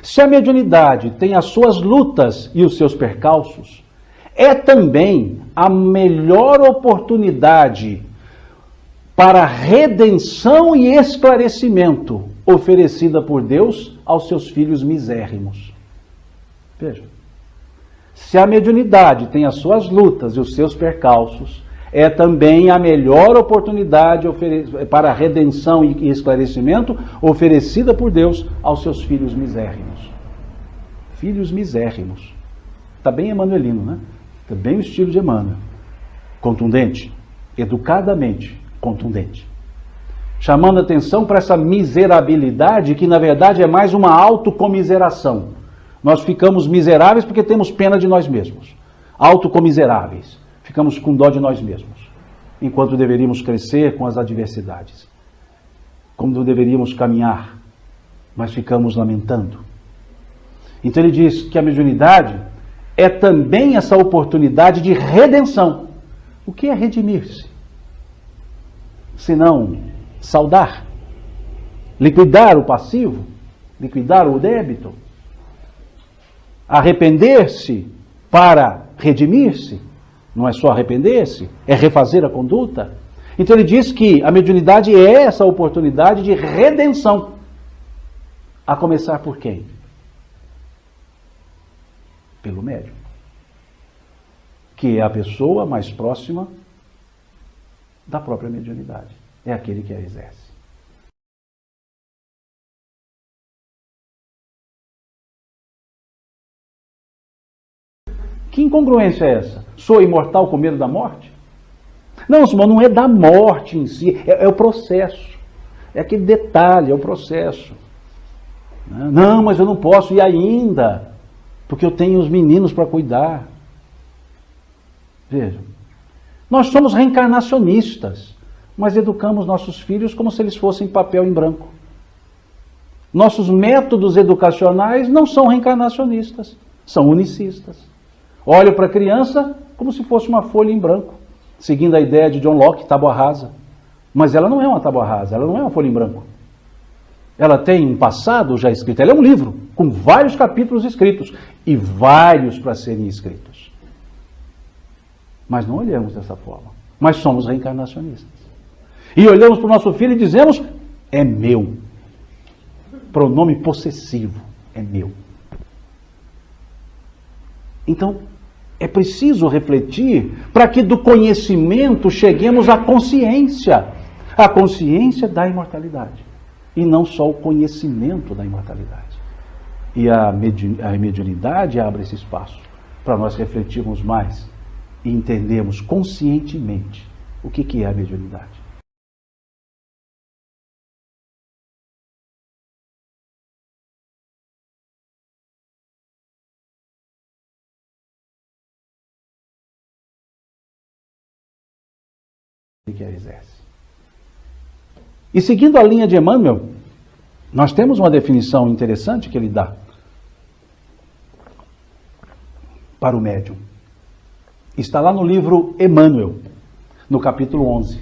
Se a mediunidade tem as suas lutas e os seus percalços, é também a melhor oportunidade para redenção e esclarecimento oferecida por Deus aos seus filhos misérrimos. Veja, se a mediunidade tem as suas lutas e os seus percalços, é também a melhor oportunidade para redenção e esclarecimento oferecida por Deus aos seus filhos misérrimos. Filhos misérrimos. Está bem emanuelino, né? Está bem o estilo de Emmanuel. Contundente, educadamente contundente. Chamando atenção para essa miserabilidade que na verdade é mais uma autocomiseração. Nós ficamos miseráveis porque temos pena de nós mesmos. Autocomiseráveis. Ficamos com dó de nós mesmos. Enquanto deveríamos crescer com as adversidades. Como deveríamos caminhar. Mas ficamos lamentando. Então ele diz que a mediunidade é também essa oportunidade de redenção. O que é redimir-se? Senão saudar, liquidar o passivo, liquidar o débito, arrepender-se para redimir-se. Não é só arrepender-se, é refazer a conduta. Então ele diz que a mediunidade é essa oportunidade de redenção. A começar por quem? Pelo médium, que é a pessoa mais próxima da própria mediunidade. É aquele que a exerce. Que incongruência é essa? Sou imortal com medo da morte? Não, Simão, não é da morte em si, é o processo. É aquele detalhe, é o processo. Não, mas eu não posso ir ainda, porque eu tenho os meninos para cuidar. Vejam, nós somos reencarnacionistas, mas educamos nossos filhos como se eles fossem papel em branco. Nossos métodos educacionais não são reencarnacionistas, são unicistas. Olho para a criança como se fosse uma folha em branco, seguindo a ideia de John Locke, tábua rasa. Mas ela não é uma tábua rasa, ela não é uma folha em branco. Ela tem um passado já escrito, ela é um livro, com vários capítulos escritos, e vários para serem escritos. Mas não olhamos dessa forma. Mas somos reencarnacionistas. E olhamos para o nosso filho e dizemos, é meu. Pronome possessivo, é meu. Então, é preciso refletir para que do conhecimento cheguemos à consciência. A consciência da imortalidade. E não só o conhecimento da imortalidade. E a mediunidade abre esse espaço para nós refletirmos mais e entendermos conscientemente o que é a mediunidade. Que a exerce. E seguindo a linha de Emmanuel, nós temos uma definição interessante que ele dá para o médium. Está lá no livro Emmanuel, no capítulo 11.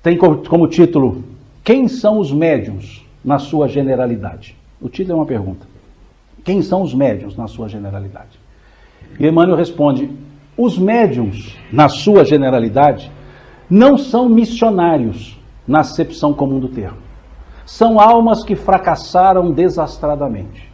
Tem como título, quem são os médiuns na sua generalidade? O título é uma pergunta. Quem são os médiuns na sua generalidade? E Emmanuel responde, os médiuns, na sua generalidade, não são missionários, na acepção comum do termo. São almas que fracassaram desastradamente,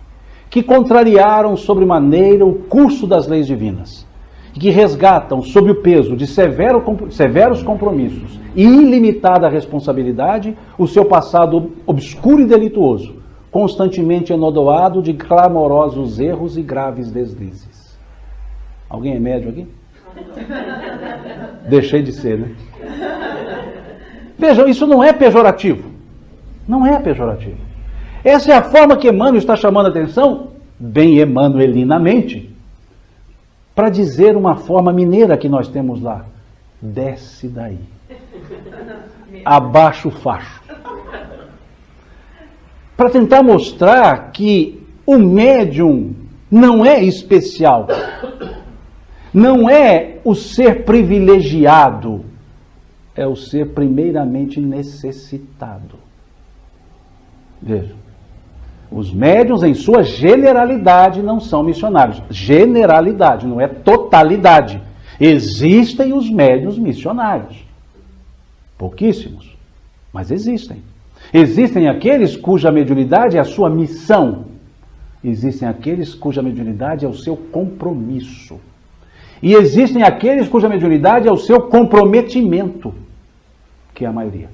que contrariaram sobremaneira o curso das leis divinas, e que resgatam, sob o peso de severos compromissos e ilimitada responsabilidade, o seu passado obscuro e delituoso, constantemente enodoado de clamorosos erros e graves deslizes. Alguém é médium aqui? Deixei de ser, né? Vejam, isso não é pejorativo. Não é pejorativo. Essa é a forma que Emmanuel está chamando a atenção, bem emanuelinamente, para dizer uma forma mineira que nós temos lá. Desce daí. Abaixa o facho. Para tentar mostrar que o médium não é especial. Não é o ser privilegiado, é o ser primeiramente necessitado. Veja, Os médiuns, em sua generalidade, não são missionários. Generalidade, não é totalidade. Existem os médiuns missionários. Pouquíssimos, mas existem. Existem aqueles cuja mediunidade é a sua missão. Existem aqueles cuja mediunidade é o seu compromisso. E existem aqueles cuja mediunidade é o seu comprometimento, que é a maioria.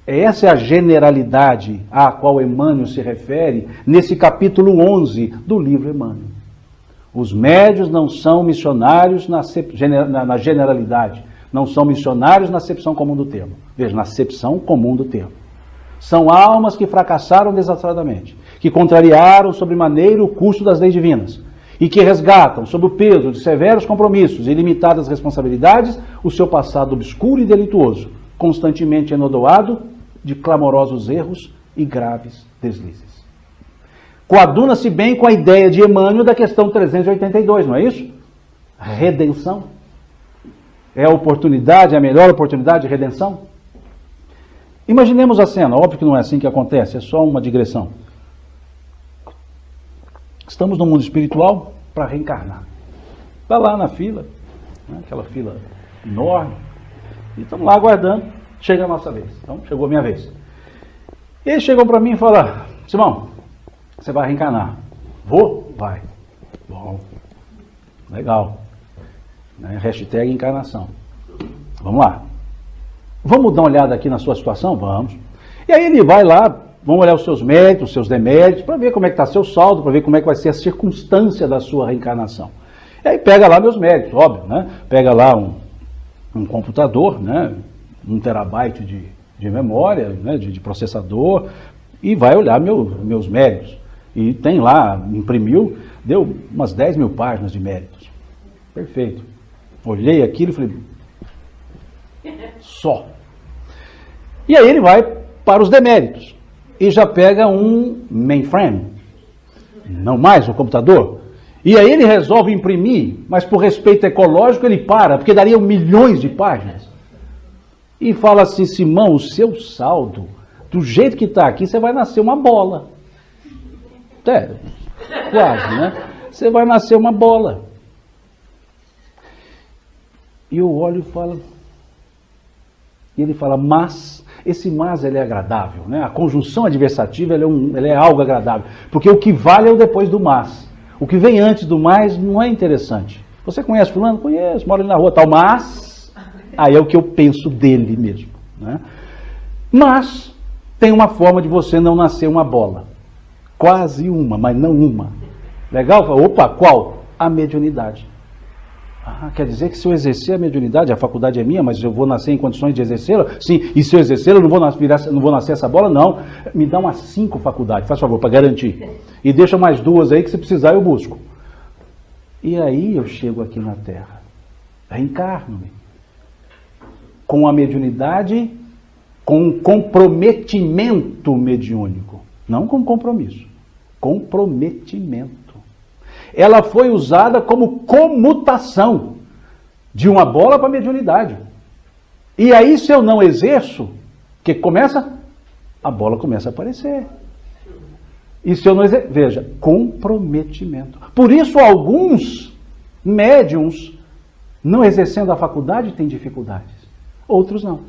Essa é a generalidade à qual Emmanuel se refere nesse capítulo 11 do livro Emmanuel. Os médiuns não são missionários na generalidade, não são missionários na acepção comum do termo. Veja, na acepção comum do termo. São almas que fracassaram desastradamente, que contrariaram sobremaneira o curso das leis divinas e que resgatam, sob o peso de severos compromissos e limitadas responsabilidades, o seu passado obscuro e delituoso, constantemente enodoado de clamorosos erros e graves deslizes. Coaduna-se bem com a ideia de Emmanuel da questão 382, não é isso? Redenção. É a oportunidade, a melhor oportunidade de redenção? Imaginemos a cena, óbvio que não é assim que acontece, é só uma digressão. Estamos no mundo espiritual para reencarnar. Está lá na fila, né, aquela fila enorme, e estamos lá aguardando, chega a nossa vez. Então, chegou a minha vez. E eles chegam para mim e falam: Simão, você vai reencarnar. Vou? Vai. Bom, legal. Né? Hashtag encarnação. Vamos lá. Vamos dar uma olhada aqui na sua situação? Vamos. E aí ele vai lá, vamos olhar os seus méritos, os seus deméritos, para ver como é que está seu saldo, para ver como é que vai ser a circunstância da sua reencarnação. E aí pega lá meus méritos, óbvio, né? Pega lá um computador, né? 1 terabyte de memória, né? de processador, e vai olhar meus méritos. E tem lá, imprimiu, deu umas 10 mil páginas de méritos. Perfeito. Olhei aquilo e falei, só. E aí ele vai para os deméritos. E já pega um mainframe, não mais um computador. E aí ele resolve imprimir, mas por respeito ecológico ele para, porque daria milhões de páginas. E fala assim: Simão, o seu saldo, do jeito que está aqui, você vai nascer uma bola. É, quase, né? Você vai nascer uma bola. E eu olho e falo... E ele fala, mas... Esse mas, ele é agradável, né? A conjunção adversativa, ela é algo agradável. Porque o que vale é o depois do mas. O que vem antes do mais não é interessante. Você conhece fulano? Conheço, mora ali na rua, tal, mas... Aí é o que eu penso dele mesmo, né? Mas tem uma forma de você não nascer uma bola. Quase uma, mas não uma. Legal? Opa, qual? A mediunidade. Ah, quer dizer que se eu exercer a mediunidade, a faculdade é minha, mas eu vou nascer em condições de exercê-la? Sim, e se eu exercê-la, eu não vou nascer essa bola? Não. Me dá umas 5 faculdades, faz favor, para garantir. E deixa mais 2 aí que se precisar eu busco. E aí eu chego aqui na Terra, reencarno-me. Com a mediunidade, com um comprometimento mediúnico. Não com compromisso. Comprometimento. Ela foi usada como comutação de uma bola para a mediunidade. E aí, se eu não exerço, o que começa? A bola começa a aparecer. E se eu não exerço? Veja, comprometimento. Por isso, alguns médiums, não exercendo a faculdade, têm dificuldades. Outros não.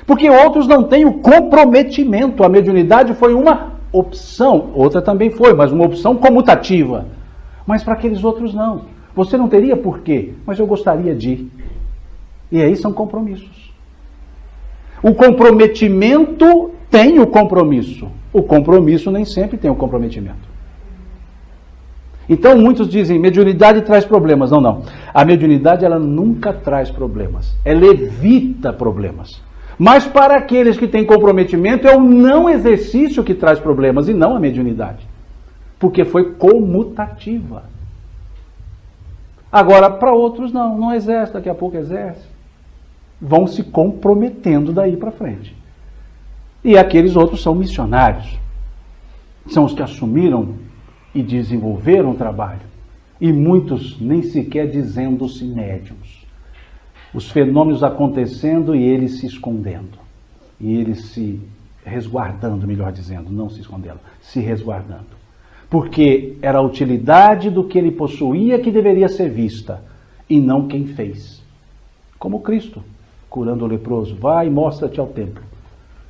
Porque outros não têm o comprometimento. A mediunidade foi uma opção. Outra também foi, mas uma opção comutativa. Mas para aqueles outros não. Você não teria por quê, mas eu gostaria de. E aí são compromissos. O comprometimento tem o compromisso. O compromisso nem sempre tem o comprometimento. Então muitos dizem, mediunidade traz problemas. Não, não. A mediunidade ela nunca traz problemas. Ela evita problemas. Mas para aqueles que têm comprometimento é o não exercício que traz problemas e não a mediunidade. Porque foi comutativa. Agora, para outros não exerce, daqui a pouco exerce. Vão se comprometendo daí para frente. E aqueles outros são missionários. São os que assumiram e desenvolveram o trabalho. E muitos nem sequer dizendo-se médiuns. Os fenômenos acontecendo e eles se escondendo. E eles se resguardando, melhor dizendo, não se escondendo, se resguardando. Porque era a utilidade do que ele possuía que deveria ser vista, e não quem fez. Como Cristo, curando o leproso. Vai e mostra-te ao templo.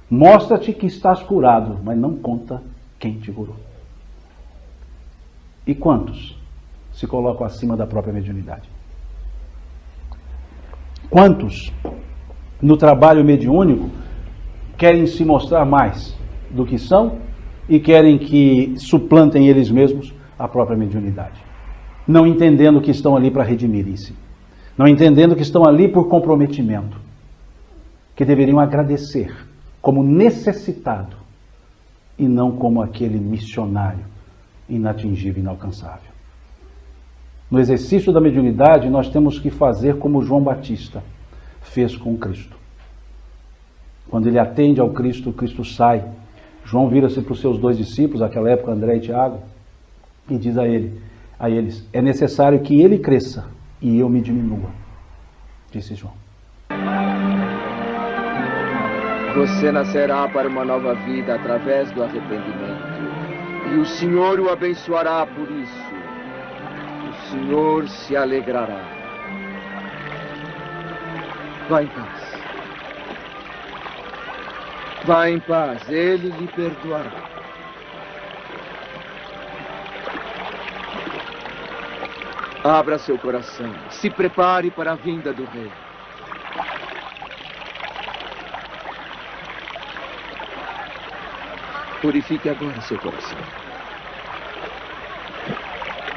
Mostra-te que estás curado, mas não conta quem te curou. E quantos se colocam acima da própria mediunidade? Quantos, no trabalho mediúnico, querem se mostrar mais do que são e querem que suplantem eles mesmos a própria mediunidade? Não entendendo que estão ali para redimirem-se. Não entendendo que estão ali por comprometimento. Que deveriam agradecer como necessitado e não como aquele missionário inatingível, inalcançável. No exercício da mediunidade, nós temos que fazer como João Batista fez com Cristo. Quando ele atende ao Cristo, o Cristo sai. João vira-se para os seus 2 discípulos, naquela época, André e Tiago, e diz a eles, é necessário que ele cresça e eu me diminua, disse João. Você nascerá para uma nova vida através do arrependimento. E o Senhor o abençoará por isso. O Senhor se alegrará. Vá em paz. Vá em paz, Ele lhe perdoará. Abra seu coração. Se prepare para a vinda do Rei. Purifique agora seu coração.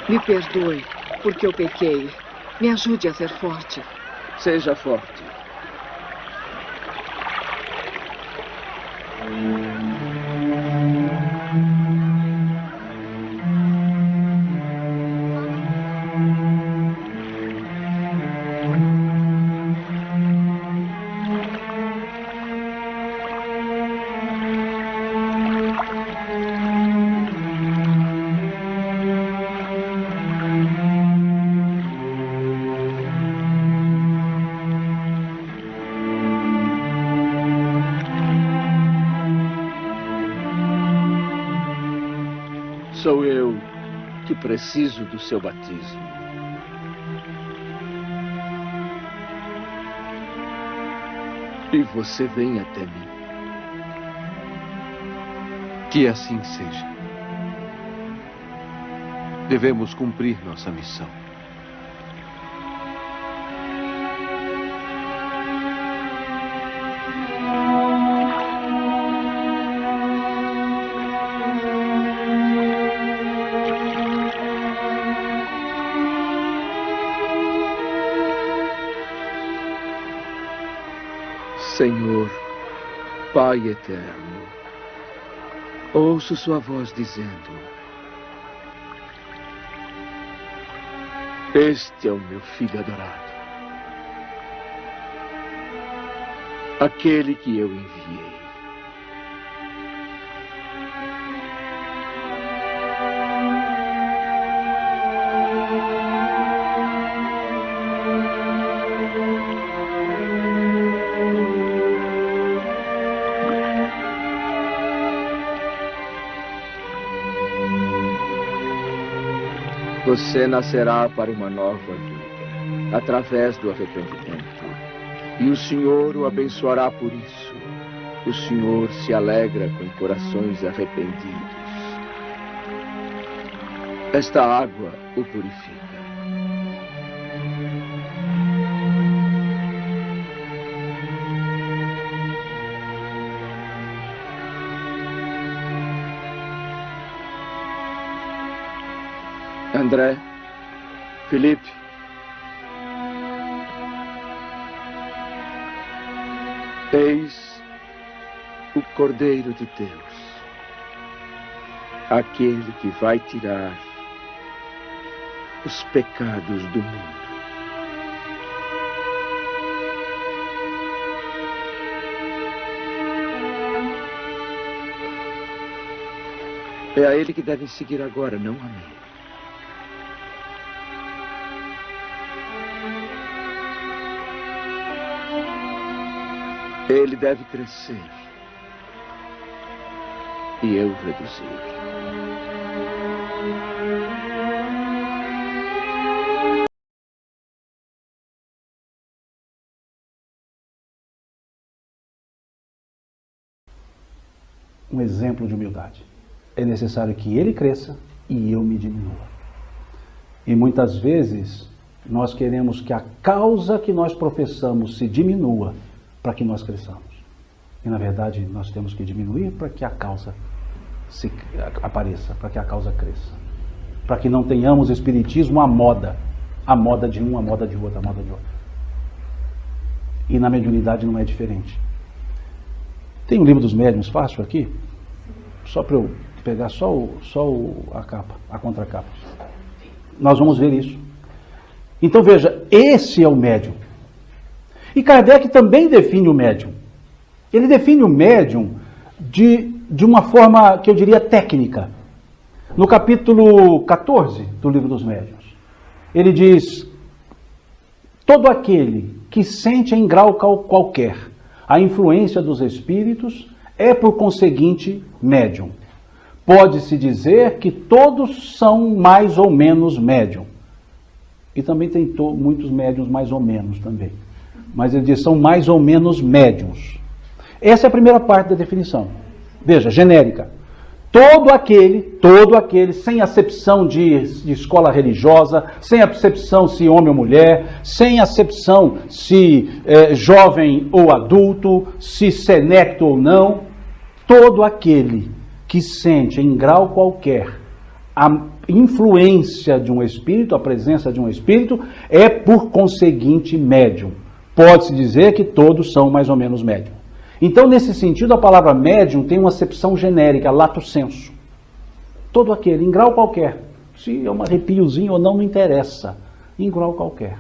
Me perdoe, porque eu pequei. Me ajude a ser forte. Seja forte. Sou eu que preciso do seu batismo. E você vem até mim. Que assim seja. Devemos cumprir nossa missão. Senhor, Pai eterno, ouço sua voz dizendo: este é o meu filho adorado, aquele que eu enviei. Você nascerá para uma nova vida, através do arrependimento. E o Senhor o abençoará por isso. O Senhor se alegra com corações arrependidos. Esta água o purifica. André, Felipe, eis o Cordeiro de Deus, aquele que vai tirar os pecados do mundo. É a ele que devem seguir agora, não a mim. Ele deve crescer e eu reduzir. Um exemplo de humildade. É necessário que ele cresça e eu me diminua. E muitas vezes nós queremos que a causa que nós professamos se diminua para que nós cresçamos. E na verdade nós temos que diminuir para que a causa apareça, para que a causa cresça. Para que não tenhamos espiritismo à moda de um, a moda de outro, a moda de outro. E na mediunidade não é diferente. Tem o livro dos médiuns fácil aqui? Só para eu pegar a capa, a contracapa. Nós vamos ver isso. Então veja, esse é o médium. E Kardec também define o médium. Ele define o médium de uma forma que eu diria técnica. No capítulo 14 do livro dos médiuns, ele diz: todo aquele que sente em grau qualquer a influência dos espíritos é, por conseguinte, médium. Pode-se dizer que todos são mais ou menos médium. E também tem muitos médiums mais ou menos também. Mas ele diz, são mais ou menos médiums. Essa é a primeira parte da definição. Veja, genérica. Todo aquele, sem acepção de escola religiosa, sem acepção se homem ou mulher, sem acepção se jovem ou adulto, se senecto ou não, todo aquele que sente em grau qualquer a influência de um espírito, a presença de um espírito, é por conseguinte médium. Pode-se dizer que todos são mais ou menos médium. Então, nesse sentido, a palavra médium tem uma acepção genérica, lato sensu. Todo aquele, em grau qualquer. Se é um arrepiozinho ou não, não interessa. Em grau qualquer.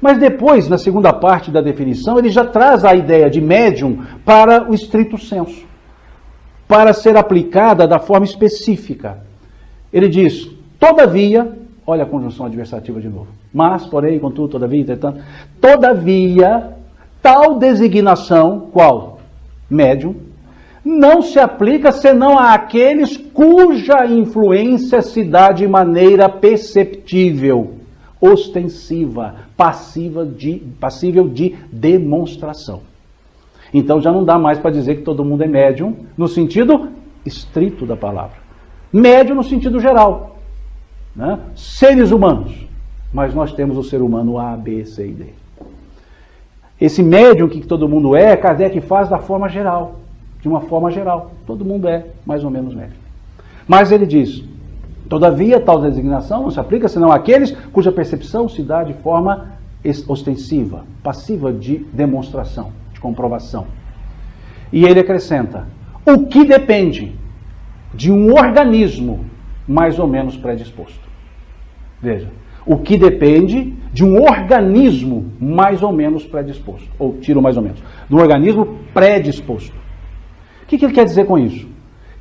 Mas depois, na segunda parte da definição, ele já traz a ideia de médium para o estrito sensu, para ser aplicada da forma específica. Ele diz, todavia, olha a conjunção adversativa de novo, mas, porém, contudo, todavia, entretanto, todavia, tal designação, qual? Médium, não se aplica senão àqueles cuja influência se dá de maneira perceptível, ostensiva, passível de demonstração. Então já não dá mais para dizer que todo mundo é médium no sentido estrito da palavra. Médium no sentido geral. Né? Seres humanos. Mas nós temos o ser humano A, B, C e D. Esse médium que todo mundo é, Kardec faz da forma geral. De uma forma geral. Todo mundo é mais ou menos médium. Mas ele diz, todavia tal designação não se aplica senão àqueles cuja percepção se dá de forma ostensiva, passiva de demonstração, de comprovação. E ele acrescenta, o que depende de um organismo mais ou menos predisposto. Veja, o que depende de um organismo mais ou menos predisposto. Ou tiro mais ou menos. De um organismo predisposto. O que ele quer dizer com isso?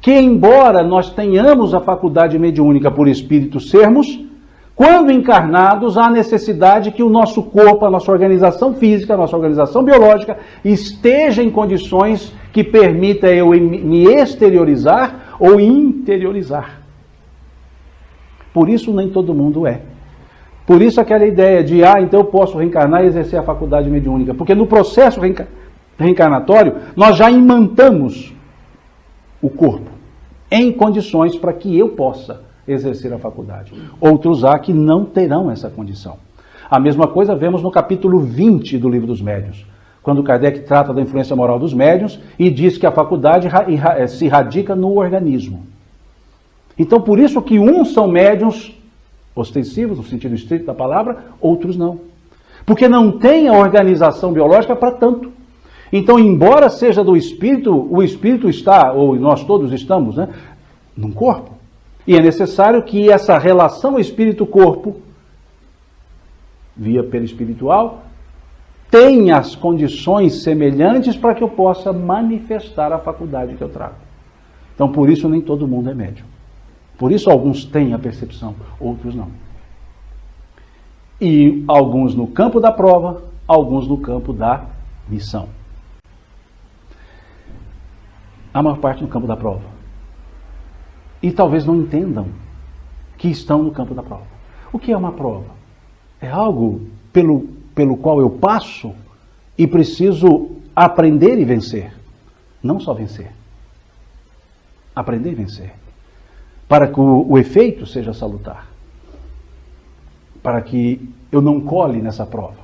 Que embora nós tenhamos a faculdade mediúnica por espírito sermos, quando encarnados há necessidade que o nosso corpo, a nossa organização física, a nossa organização biológica esteja em condições que permita eu me exteriorizar ou interiorizar. Por isso nem todo mundo é. Por isso aquela ideia de, então eu posso reencarnar e exercer a faculdade mediúnica. Porque no processo reencarnatório, nós já imantamos o corpo em condições para que eu possa exercer a faculdade. Outros há que não terão essa condição. A mesma coisa vemos no capítulo 20 do Livro dos Médiuns, quando Kardec trata da influência moral dos médiuns e diz que a faculdade se radica no organismo. Então, por isso que uns são médiuns ostensivos, no sentido estrito da palavra, outros não. Porque não tem a organização biológica para tanto. Então, embora seja do espírito, o espírito está, ou nós todos estamos, né, num corpo. E é necessário que essa relação espírito-corpo, via perispiritual, tenha as condições semelhantes para que eu possa manifestar a faculdade que eu trago. Então, por isso, nem todo mundo é médium. Por isso, alguns têm a percepção, outros não. E alguns no campo da prova, alguns no campo da missão. A maior parte no campo da prova. e talvez não entendam que estão no campo da prova. O que é uma prova? É algo pelo qual eu passo e preciso aprender e vencer. Não só vencer. Aprender e vencer. Para que o efeito seja salutar. Para que eu não cole nessa prova.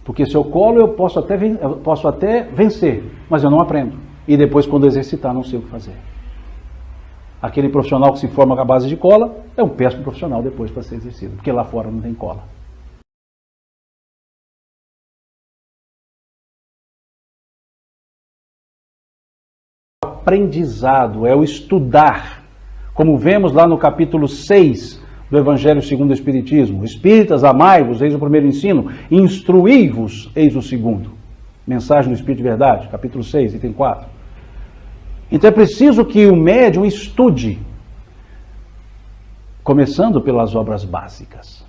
Porque se eu colo, eu posso até vencer, mas eu não aprendo. E depois, quando exercitar, não sei o que fazer. Aquele profissional que se forma com a base de cola é um péssimo profissional depois para ser exercido, porque lá fora não tem cola. O aprendizado é o estudar, como vemos lá no capítulo 6 do Evangelho segundo o Espiritismo. Espíritas, amai-vos, eis o primeiro ensino, instruí-vos, eis o segundo. Mensagem do Espírito de Verdade, capítulo 6, item 4. Então é preciso que o médium estude, começando pelas obras básicas.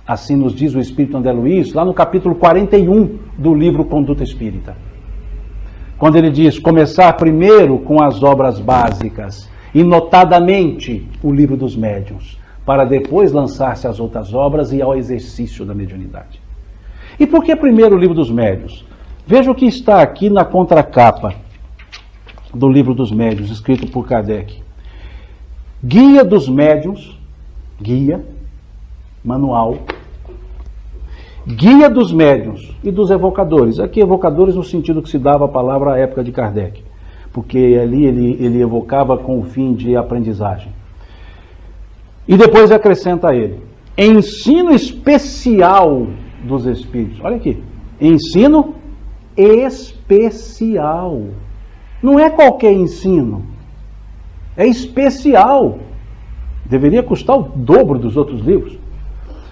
Assim nos diz o Espírito André Luiz, lá no capítulo 41 do livro Conduta Espírita. Quando ele diz, começar primeiro com as obras básicas, e notadamente o livro dos médiuns, para depois lançar-se às outras obras e ao exercício da mediunidade. E por que primeiro o livro dos médiuns? Veja o que está aqui na contracapa do livro dos médiuns, escrito por Kardec. Guia dos médiuns, guia, manual, guia dos médiuns e dos evocadores. Aqui evocadores no sentido que se dava a palavra à época de Kardec, porque ali ele evocava com o fim de aprendizagem. E depois acrescenta a ele, ensino especial dos espíritos. Olha aqui, ensino especial. Não é qualquer ensino, é especial. Deveria custar o dobro dos outros livros.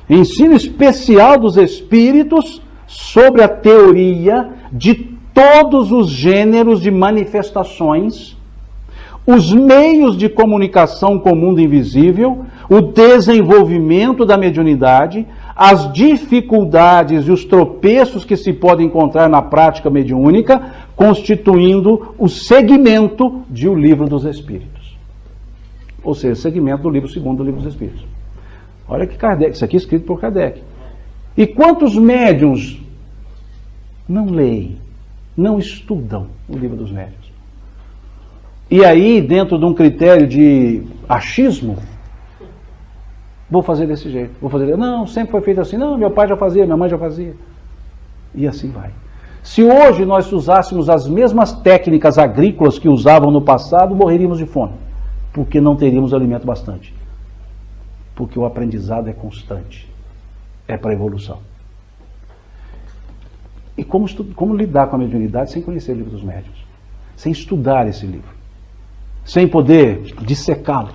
Ensino especial dos espíritos sobre a teoria de todos os gêneros de manifestações, os meios de comunicação com o mundo invisível, o desenvolvimento da mediunidade, as dificuldades e os tropeços que se podem encontrar na prática mediúnica, constituindo o segmento de O Livro dos Espíritos. Ou seja, segmento do livro segundo do Livro dos Espíritos. Olha que Kardec, isso aqui é escrito por Kardec. E quantos médiuns não leem, não estudam o Livro dos Médiuns? E aí, dentro de um critério de achismo, vou fazer desse jeito, vou fazer, não, sempre foi feito assim, não, meu pai já fazia, minha mãe já fazia. E assim vai. Se hoje nós usássemos as mesmas técnicas agrícolas que usavam no passado, morreríamos de fome, porque não teríamos alimento bastante. Porque o aprendizado é constante, é para a evolução. E como lidar com a mediunidade sem conhecer o Livro dos Médiuns? Sem estudar esse livro? Sem poder dissecá-lo?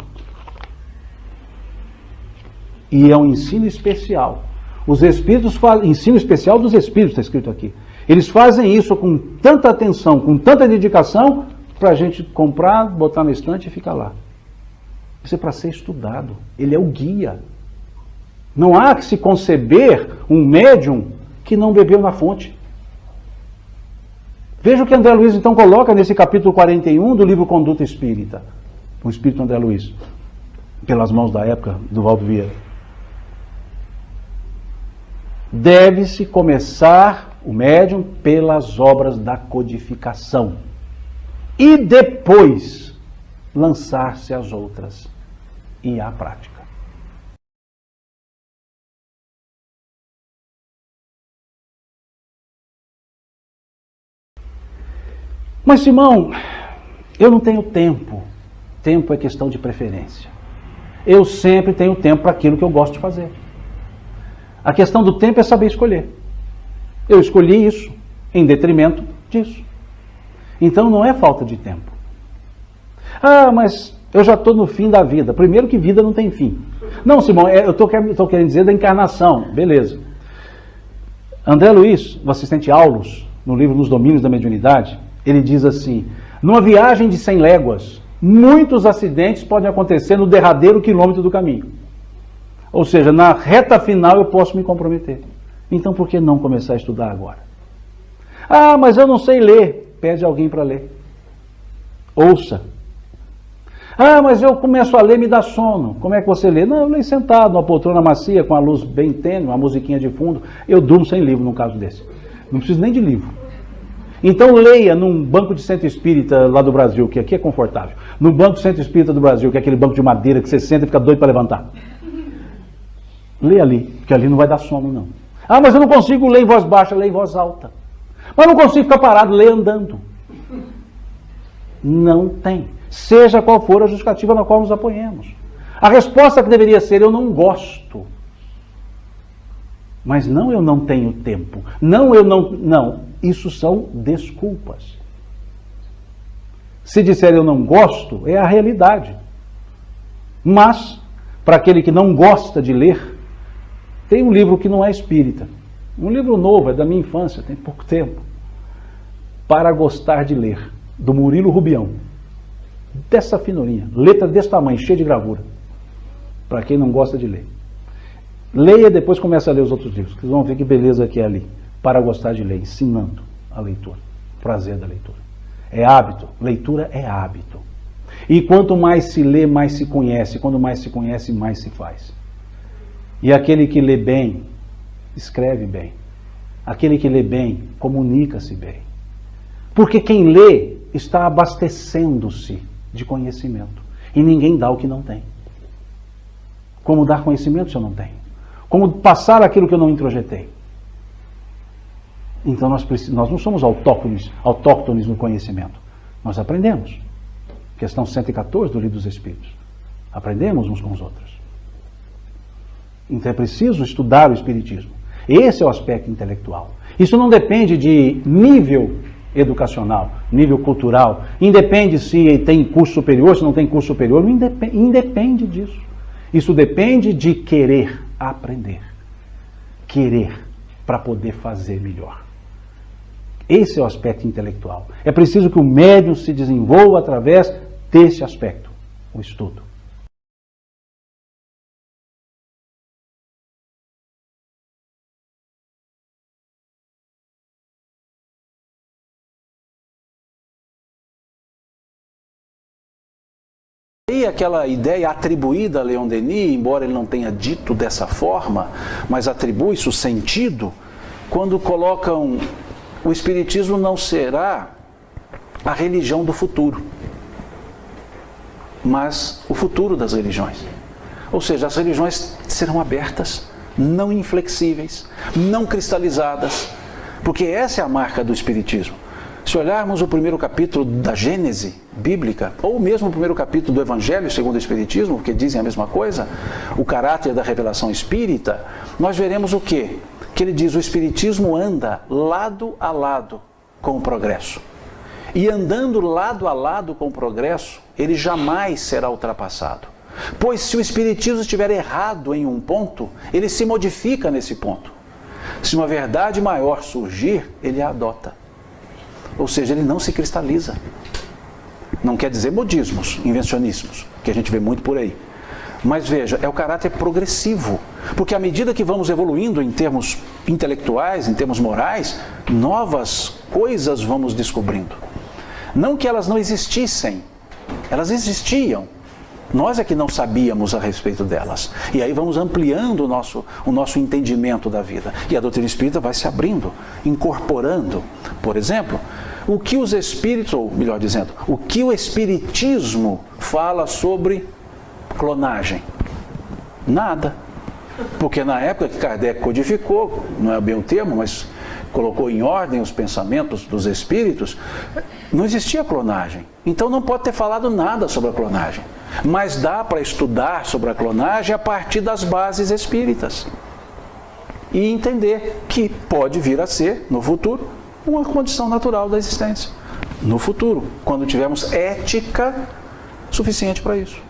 E é um ensino especial. Os espíritos fazem, ensino especial dos espíritos, está escrito aqui. Eles fazem isso com tanta atenção, com tanta dedicação, para a gente comprar, botar na estante e ficar lá. Isso é para ser estudado. Ele é o guia. Não há que se conceber um médium que não bebeu na fonte. Veja o que André Luiz então coloca nesse capítulo 41 do livro Conduta Espírita. O Espírito André Luiz, pelas mãos da época do Valdo Vieira. Deve-se começar o médium pelas obras da codificação e depois lançar-se às outras e à prática. Mas Simão, eu não tenho tempo. Tempo é questão de preferência. Eu sempre tenho tempo para aquilo que eu gosto de fazer. A questão do tempo é saber escolher. Eu escolhi isso em detrimento disso. Então não é falta de tempo. Ah, mas eu já estou no fim da vida. Primeiro que vida não tem fim. Não, Simão, eu estou querendo dizer da encarnação. Beleza. André Luiz, o assistente Aulus, no livro Nos Domínios da Mediunidade, ele diz assim, numa viagem de 100 léguas, muitos acidentes podem acontecer no derradeiro quilômetro do caminho. Ou seja, na reta final eu posso me comprometer. Então por que não começar a estudar agora? Ah, mas eu não sei ler. Pede alguém para ler. Ouça. Ah, mas eu começo a ler, me dá sono. Como é que você lê? Não, eu leio sentado, numa poltrona macia, com a luz bem tênue, uma musiquinha de fundo. Eu durmo sem livro num caso desse. Não preciso nem de livro. Então leia num banco de centro espírita lá do Brasil, que aqui é confortável. No banco de centro espírita do Brasil, que é aquele banco de madeira que você senta e fica doido para levantar. Leia ali, porque ali não vai dar sono não. Ah, mas eu não consigo ler em voz baixa, leia em voz alta. Mas não consigo ficar parado, leia andando. Não tem. Seja qual for a justificativa na qual nos apoiemos. A resposta que deveria ser, eu não gosto. Mas não, eu não tenho tempo. Não, eu não... Não, isso são desculpas. Se disser eu não gosto, é a realidade. Mas, para aquele que não gosta de ler, tem um livro que não é espírita. Um livro novo, é da minha infância, tem pouco tempo. Para Gostar de Ler, do Murilo Rubião. Dessa finurinha, letra desse tamanho, cheia de gravura. Para quem não gosta de ler. Leia e depois comece a ler os outros livros. Vocês vão ver que beleza que é ali. Para Gostar de Ler, ensinando a leitura. Prazer da leitura. É hábito. Leitura é hábito. E quanto mais se lê, mais se conhece. Quando mais se conhece, mais se faz. E aquele que lê bem, escreve bem. Aquele que lê bem, comunica-se bem. Porque quem lê está abastecendo-se de conhecimento. E ninguém dá o que não tem. Como dar conhecimento se eu não tenho? Como passar aquilo que eu não introjetei? Então nós não somos autóctones no conhecimento. Nós aprendemos. Questão 114 do Livro dos Espíritos. Aprendemos uns com os outros. Então é preciso estudar o Espiritismo. Esse é o aspecto intelectual. Isso não depende de nível educacional, nível cultural. Independe se tem curso superior, se não tem curso superior. Não independe disso. Isso depende de querer aprender. Querer para poder fazer melhor. Esse é o aspecto intelectual. É preciso que o médium se desenvolva através desse aspecto, o estudo. E aquela ideia atribuída a Leon Denis, embora ele não tenha dito dessa forma, mas atribui-se o sentido, quando colocam o Espiritismo não será a religião do futuro, mas o futuro das religiões. Ou seja, as religiões serão abertas, não inflexíveis, não cristalizadas, porque essa é a marca do Espiritismo. Se olharmos o primeiro capítulo da Gênese bíblica, ou mesmo o primeiro capítulo do Evangelho segundo o Espiritismo, porque dizem a mesma coisa, o caráter da revelação espírita, nós veremos o quê? Que ele diz, o Espiritismo anda lado a lado com o progresso. E andando lado a lado com o progresso, ele jamais será ultrapassado. Pois se o Espiritismo estiver errado em um ponto, ele se modifica nesse ponto. Se uma verdade maior surgir, ele a adota. Ou seja, ele não se cristaliza. Não quer dizer modismos, invencionismos, que a gente vê muito por aí. Mas veja, é o caráter progressivo. Porque à medida que vamos evoluindo em termos intelectuais, em termos morais, novas coisas vamos descobrindo. Não que elas não existissem, elas existiam. Nós é que não sabíamos a respeito delas. E aí vamos ampliando o nosso entendimento da vida. E a doutrina espírita vai se abrindo, incorporando. Por exemplo, o que os espíritos, ou melhor dizendo, o que o espiritismo fala sobre clonagem? Nada. Porque na época que Kardec codificou, não é bem o termo, mas colocou em ordem os pensamentos dos espíritos, não existia clonagem. Então não pode ter falado nada sobre a clonagem. Mas dá para estudar sobre a clonagem a partir das bases espíritas. E entender que pode vir a ser, no futuro, uma condição natural da existência. No futuro, quando tivermos ética suficiente para isso.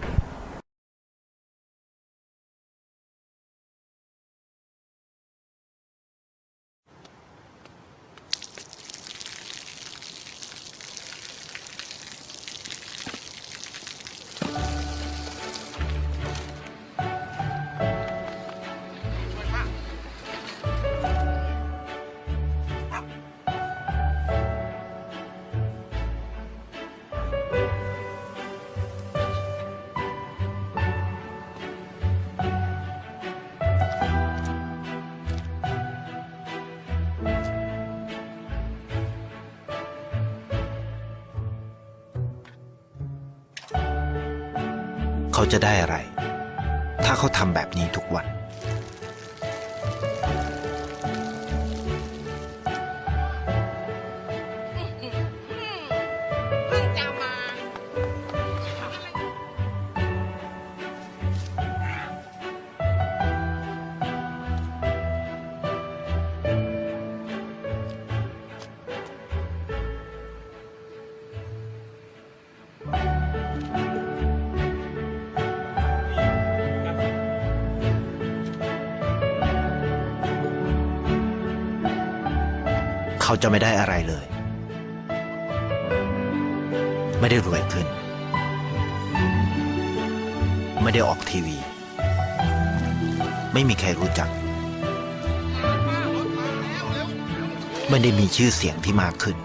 เขาจะได้อะไรถ้าเขาทำแบบนี้ทุกวันเขาจะไม่ได้อะไรเลย ไม่ได้รวยขึ้น ไม่ได้ออกทีวี ไม่มีใครรู้จัก ไม่ได้มีชื่อเสียงที่มากขึ้น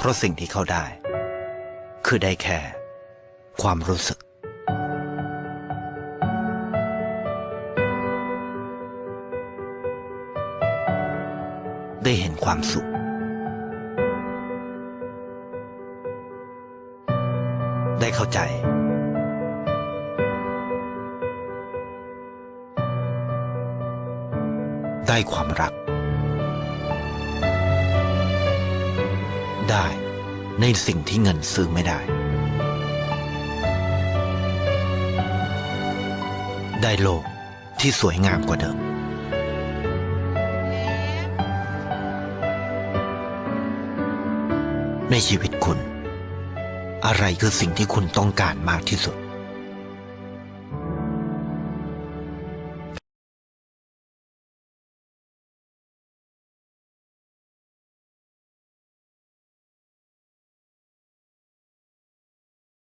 เพราะสิ่งที่เขาได้ คือได้แค่ความรู้สึก ได้เห็นความสุข ได้เข้าใจ ได้ความรัก ได้ในสิ่งที่เงินซื้อไม่ได้ ได้โลกที่สวยงามกว่าเดิม ในชีวิตคุณ อะไรคือสิ่งที่คุณต้องการมากที่สุด